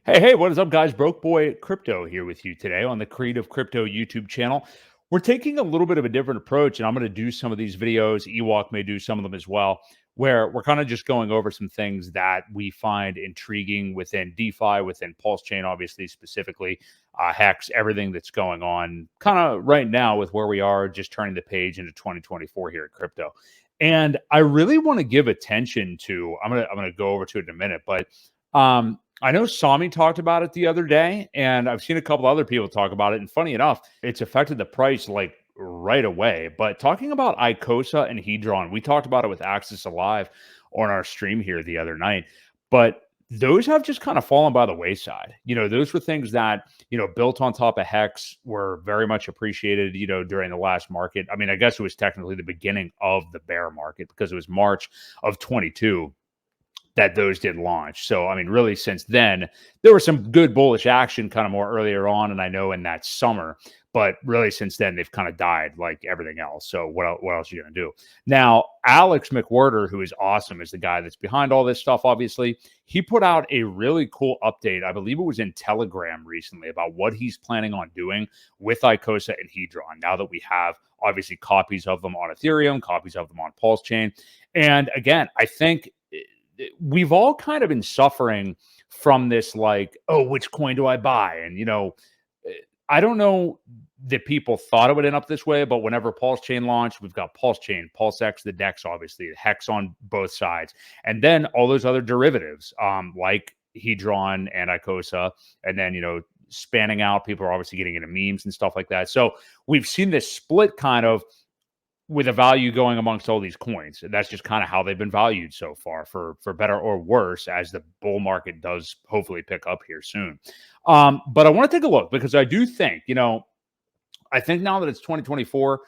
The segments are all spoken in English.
Hey, what is up, guys? Broke Boy Crypto here with you today on the Creative Crypto YouTube channel. We're taking a little bit of a different approach, and I'm going to do some of these videos. Ewok may do some of them as well, where we're kind of just going over some things that we find intriguing within DeFi, within PulseChain, obviously, specifically, HEX, everything that's going on kind of right now with where we are, just turning the page into 2024 here at crypto. And I really want to give attention to, I'm gonna go over to it in a minute, but I know Sami talked about it the other day, and I've seen a couple other people talk about it. And funny enough, it's affected the price like right away. But talking about Icosa and Hedron, we talked about it with Axis Alive on our stream here the other night. But those have just kind of fallen by the wayside. Those were things that, built on top of Hex were very much appreciated, during the last market. I mean, I guess it was technically the beginning of the bear market because it was March of 22 that those did launch. So, I mean, really since then, there was some good bullish action kind of more earlier on. And I know in that summer, but really since then, they've kind of died like everything else. So what else are you going to do? Now, Alex McWhirter, who is awesome, is the guy that's behind all this stuff, obviously. He put out a really cool update. I believe it was in Telegram recently about what he's planning on doing with Icosa and Hedron. Now that we have obviously copies of them on Ethereum, copies of them on PulseChain. And again, I think we've all kind of been suffering from this, like, oh, which coin do I buy? And, I don't know that people thought it would end up this way, but whenever PulseChain launched, we've got PulseChain, PulseX, the DEX, obviously, the HEX on both sides, and then all those other derivatives, like Hedron and Icosa, and then, spanning out, people are obviously getting into memes and stuff like that. So we've seen this split kind of with a value going amongst all these coins. And that's just kind of how they've been valued so far, for better or worse, as the bull market does hopefully pick up here soon. But I want to take a look because I do think, I think now that it's 2024,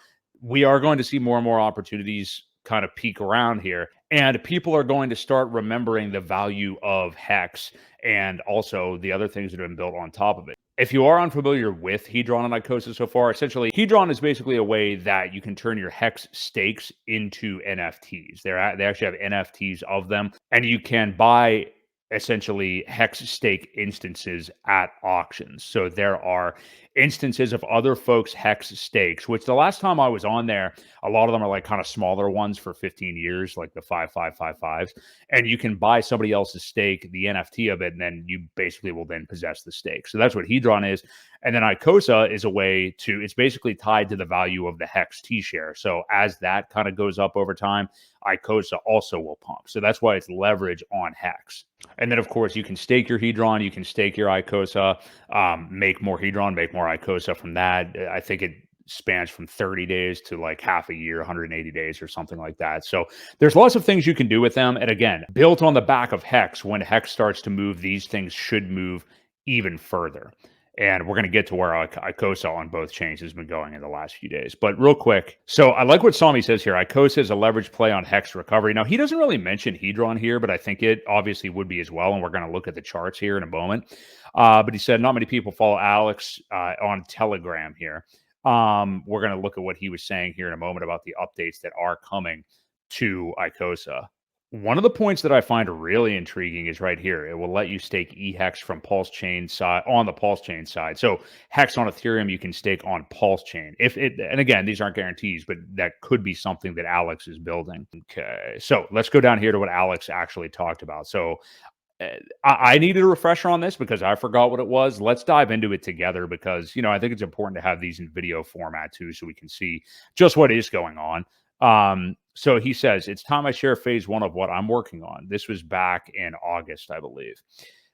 we are going to see more and more opportunities kind of peak around here. And people are going to start remembering the value of HEX and also the other things that have been built on top of it. If you are unfamiliar with Hedron and Icosa so far, essentially, Hedron is basically a way that you can turn your HEX stakes into NFTs. They actually have NFTs of them, and you can buy essentially HEX stake instances at auctions. So there are instances of other folks' HEX stakes, which the last time I was on there, a lot of them are like kind of smaller ones for 15 years, like the 5555s. And you can buy somebody else's stake, the NFT of it, and then you basically will then possess the stake. So that's what Hedron is. And then Icosa is a way to, it's basically tied to the value of the HEX T-Share. So as that kind of goes up over time, Icosa also will pump. So that's why it's leverage on HEX. And then, of course, you can stake your Hedron, you can stake your Icosa, make more Hedron, make more Icosa from that. I think it spans from 30 days to like half a year, 180 days or something like that. So there's lots of things you can do with them. And again, built on the back of HEX, when HEX starts to move, these things should move even further. And we're going to get to where Icosa on both chains has been going in the last few days. But real quick, so I like what Sami says here. Icosa is a leverage play on HEX recovery. Now, he doesn't really mention Hedron here, but I think it obviously would be as well. And we're going to look at the charts here in a moment. But he said not many people follow Alex on Telegram here. We're going to look at what he was saying here in a moment about the updates that are coming to Icosa. One of the points that I find really intriguing is right here. It will let you stake EHEX from PulseChain side on the PulseChain side. So HEX on Ethereum, you can stake on PulseChain. And again, these aren't guarantees, but that could be something that Alex is building. Okay, so let's go down here to what Alex actually talked about. So I needed a refresher on this because I forgot what it was. Let's dive into it together because, I think it's important to have these in video format too, so we can see just what is going on. So he says, it's time I share phase one of what I'm working on. This was back in August, I believe,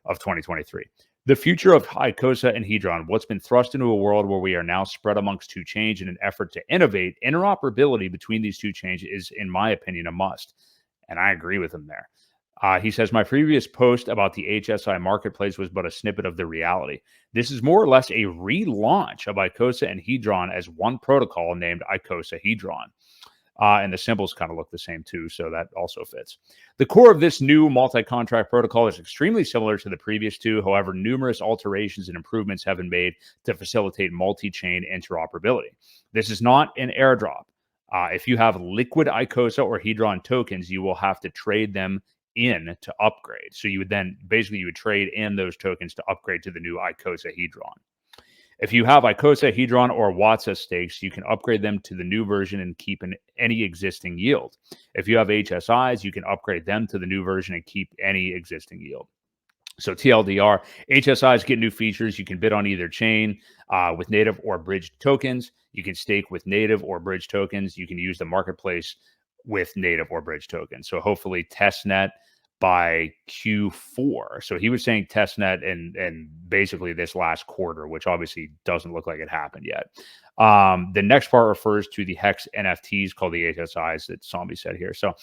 of 2023. The future of Icosa and Hedron, what's been thrust into a world where we are now spread amongst two chains in an effort to innovate. Interoperability between these two chains is, in my opinion, a must. And I agree with him there. He says, my previous post about the HSI marketplace was but a snippet of the reality. This is more or less a relaunch of Icosa and Hedron as one protocol named Icosa Hedron. And the symbols kind of look the same too, so that also fits. The core of this new multi-contract protocol is extremely similar to the previous two. However, numerous alterations and improvements have been made to facilitate multi-chain interoperability. This is not an airdrop. If you have liquid Icosa or Hedron tokens, you will have to trade them in to upgrade. So you would then basically you would trade in those tokens to upgrade to the new Icosa Hedron. If you have Icosa, Hedron, or Watsa stakes, you can upgrade them to the new version and keep any existing yield. If you have HSIs, you can upgrade them to the new version and keep any existing yield. So TLDR, HSIs get new features. You can bid on either chain with native or bridged tokens. You can stake with native or bridged tokens. You can use the marketplace with native or bridged tokens. So hopefully testnet by Q4. So he was saying testnet and basically this last quarter, which obviously doesn't look like it happened yet. The next part refers to the HEX NFTs called the HSIs that Zombie said here. So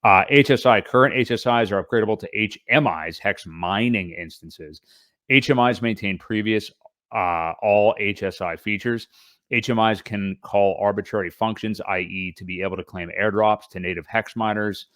HSI, current HSIs are upgradable to HMIs, HEX mining instances. HMIs maintain previous all HSI features. HMIs can call arbitrary functions, i.e. to be able to claim airdrops to native HEX miners.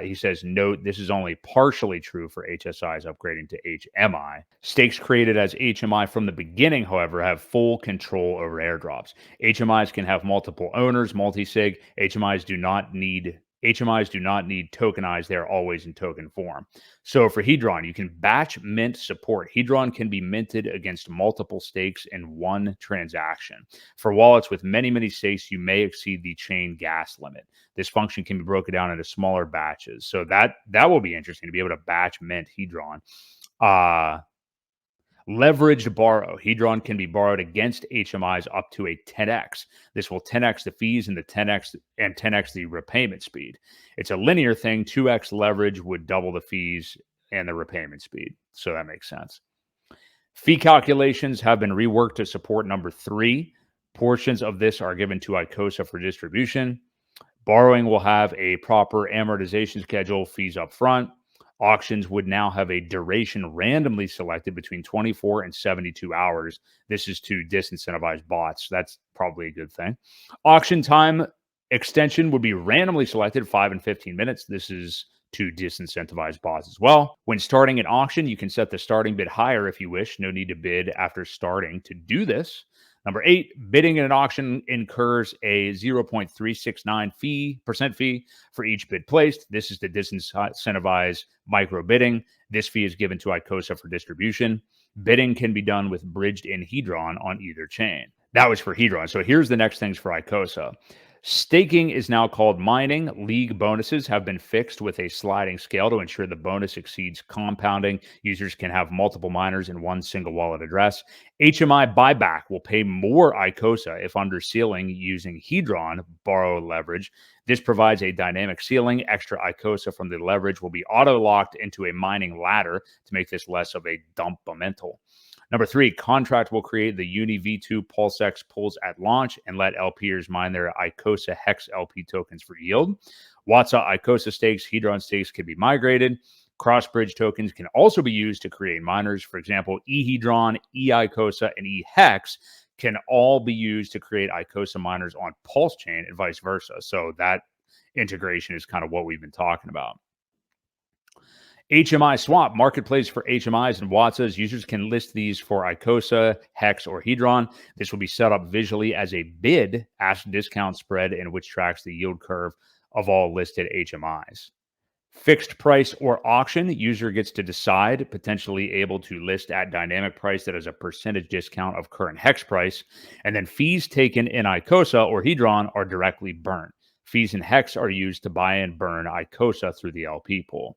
He says, note, this is only partially true for HSIs upgrading to HMI. Stakes created as HMI from the beginning, however, have full control over airdrops. HMIs can have multiple owners, multi-sig. HMIs do not need tokenized. They're always in token form. So for Hedron, you can batch mint support. Hedron can be minted against multiple stakes in one transaction. For wallets with many, many stakes, you may exceed the chain gas limit. This function can be broken down into smaller batches. So that will be interesting to be able to batch mint Hedron. Leveraged borrow. Hedron can be borrowed against HMIs up to a 10x. This will 10x the fees and 10x the repayment speed. It's a linear thing. 2x leverage would double the fees and the repayment speed. So that makes sense. Fee calculations have been reworked to support number 3. Portions of this are given to Icosa for distribution. Borrowing will have a proper amortization schedule, fees up front. Auctions would now have a duration randomly selected between 24 and 72 hours. This is to disincentivize bots. That's probably a good thing. Auction time extension would be randomly selected 5 and 15 minutes. This is to disincentivize bots as well. When starting an auction, you can set the starting bid higher if you wish. No need to bid after starting to do this. Number 8, bidding in an auction incurs a 0.369% fee for each bid placed. This is to disincentivize micro bidding. This fee is given to Icosa for distribution. Bidding can be done with bridged in Hedron on either chain. That was for Hedron. So here's the next things for Icosa. Staking is now called mining. League bonuses have been fixed with a sliding scale to ensure the bonus exceeds compounding. Users can have multiple miners in one single wallet address. HMI buyback will pay more Icosa if under ceiling using Hedron borrow leverage. This provides a dynamic ceiling. Extra Icosa from the leverage will be auto-locked into a mining ladder to make this less of a dump-amental. Number 3, contract will create the Uni V2 PulseX pools at launch and let LPers mine their Icosa HEX LP tokens for yield. Watsa Icosa stakes, Hedron stakes can be migrated. Cross-bridge tokens can also be used to create miners. For example, eHedron, eIcosa, and eHEX can all be used to create Icosa miners on PulseChain and vice versa. So that integration is kind of what we've been talking about. HMI swap, marketplace for HMIs and Watsas. Users can list these for Icosa, HEX, or Hedron. This will be set up visually as a bid ask discount spread in which tracks the yield curve of all listed HMIs. Fixed price or auction, user gets to decide, potentially able to list at dynamic price that is a percentage discount of current HEX price. And then fees taken in Icosa or Hedron are directly burned. Fees in HEX are used to buy and burn Icosa through the LP pool.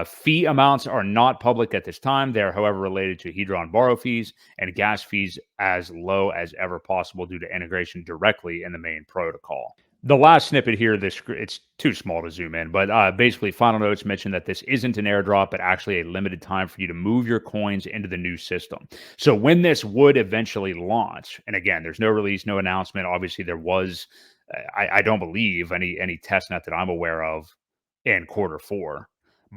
Fee amounts are not public at this time. They are, however, related to Hedron borrow fees and gas fees as low as ever possible due to integration directly in the main protocol. The last snippet here, it's too small to zoom in, but basically final notes mention that this isn't an airdrop, but actually a limited time for you to move your coins into the new system. So when this would eventually launch, and again, there's no release, no announcement. Obviously, there was, I don't believe, any testnet that I'm aware of in Q4.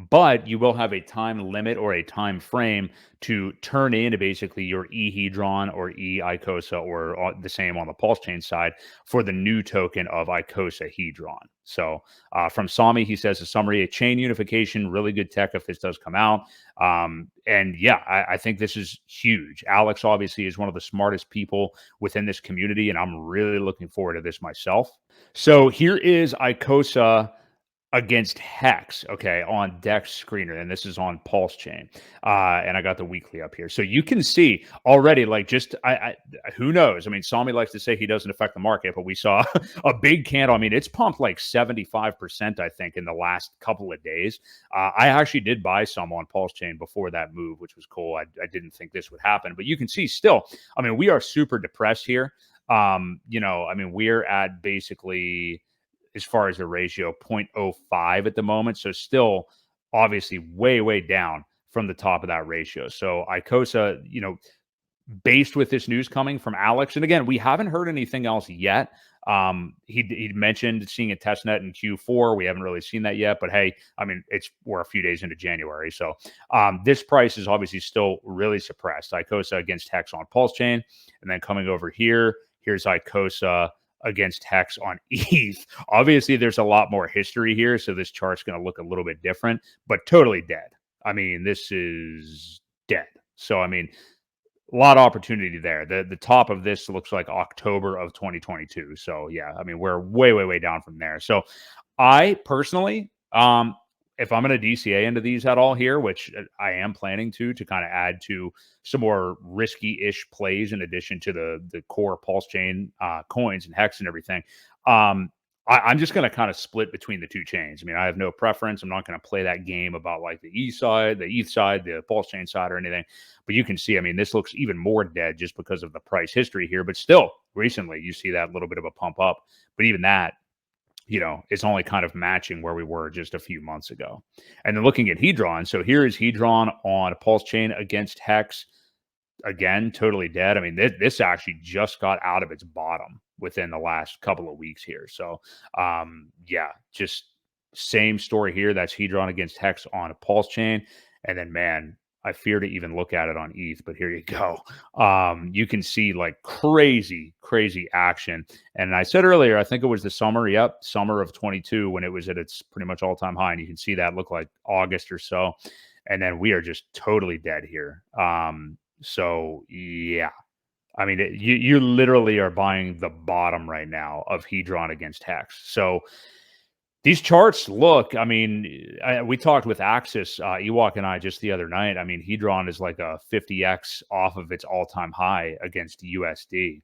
But you will have a time limit or a time frame to turn into basically your eHedron or eIcosa or the same on the PulseChain side for the new token of Icosa Hedron. So from Sami, he says a summary, a chain unification, really good tech if this does come out. And yeah, I think this is huge. Alex obviously is one of the smartest people within this community, and I'm really looking forward to this myself. So here is Icosa against Hex, okay, on Dex Screener, and this is on PulseChain, and I got the weekly up here, so you can see already, like, just who knows? I mean, Sami likes to say he doesn't affect the market, but we saw a big candle. I mean, it's pumped like 75%, I think, in the last couple of days. I actually did buy some on PulseChain before that move, which was cool. I didn't think this would happen, but you can see still. I mean, we are super depressed here. I mean, we're at basically, as far as the ratio, 0.05 at the moment. So still obviously way, way down from the top of that ratio. So Icosa, based with this news coming from Alex, and again, we haven't heard anything else yet. He mentioned seeing a test net in Q4. We haven't really seen that yet, but hey, I mean, we're a few days into January. So this price is obviously still really suppressed. Icosa against Hex on PulseChain, and then coming over here, here's Icosa against Hex on ETH. Obviously, there's a lot more history here, so this chart's going to look a little bit different, but totally dead. I mean, this is dead. So, I mean, a lot of opportunity there. The top of this looks like October of 2022. So, yeah, I mean, we're way, way, way down from there. So, I personally, if I'm going to DCA into these at all here, which I am planning to kind of add to some more risky-ish plays in addition to the core PulseChain coins and Hex and everything, I'm just going to kind of split between the two chains. I mean, I have no preference. I'm not going to play that game about like the ETH side, the PulseChain side or anything. But you can see, I mean, this looks even more dead just because of the price history here. But still, recently, you see that little bit of a pump up. But even that, it's only kind of matching where we were just a few months ago. And then looking at Hedron. So here is Hedron on PulseChain against Hex. Again, totally dead. I mean, this actually just got out of its bottom within the last couple of weeks here. So, yeah, just same story here. That's Hedron against Hex on a PulseChain. And then, man, I fear to even look at it on ETH, but here you go. You can see like crazy, crazy action. And I said earlier, I think it was the summer. Yep, summer of 22 when it was at its pretty much all-time high. And you can see that look like August or so. And then we are just totally dead here. So, yeah. I mean, you literally are buying the bottom right now of Hedron against Hex. So these charts look, I mean, we talked with Axis, Ewok and I just the other night. I mean, Hedron is like a 50x off of its all-time high against USD.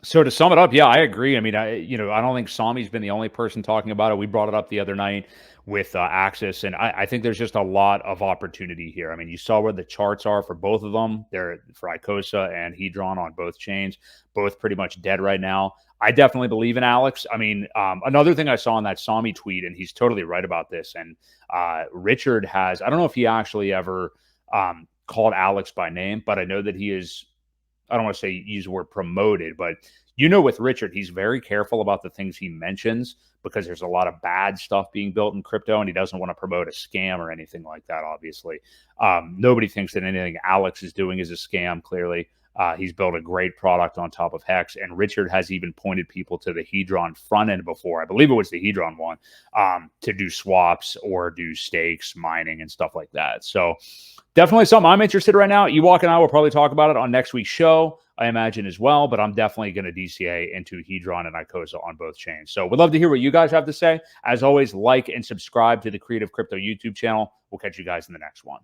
So to sum it up, yeah, I agree. I mean, I don't think Sami's been the only person talking about it. We brought it up the other night with Axis, and I think there's just a lot of opportunity here. I mean, you saw where the charts are for both of them. They're for Icosa and Hedron on both chains, both pretty much dead right now. I definitely believe in Alex. I mean, another thing I saw in that Sami tweet, and he's totally right about this, and Richard has, I don't know if he actually ever called Alex by name, but I know that he is, I don't want to say use the word promoted, but with Richard, he's very careful about the things he mentions because there's a lot of bad stuff being built in crypto and he doesn't want to promote a scam or anything like that, obviously. Nobody thinks that anything Alex is doing is a scam, clearly. He's built a great product on top of Hex, and Richard has even pointed people to the Hedron front end before. I believe it was the Hedron one, to do swaps or do stakes, mining, and stuff like that. So definitely something I'm interested in right now. Ewok and I will probably talk about it on next week's show, I imagine, as well, but I'm definitely going to DCA into Hedron and Icosa on both chains. So we'd love to hear what you guys have to say. As always, like and subscribe to the Creative Crypto YouTube channel. We'll catch you guys in the next one.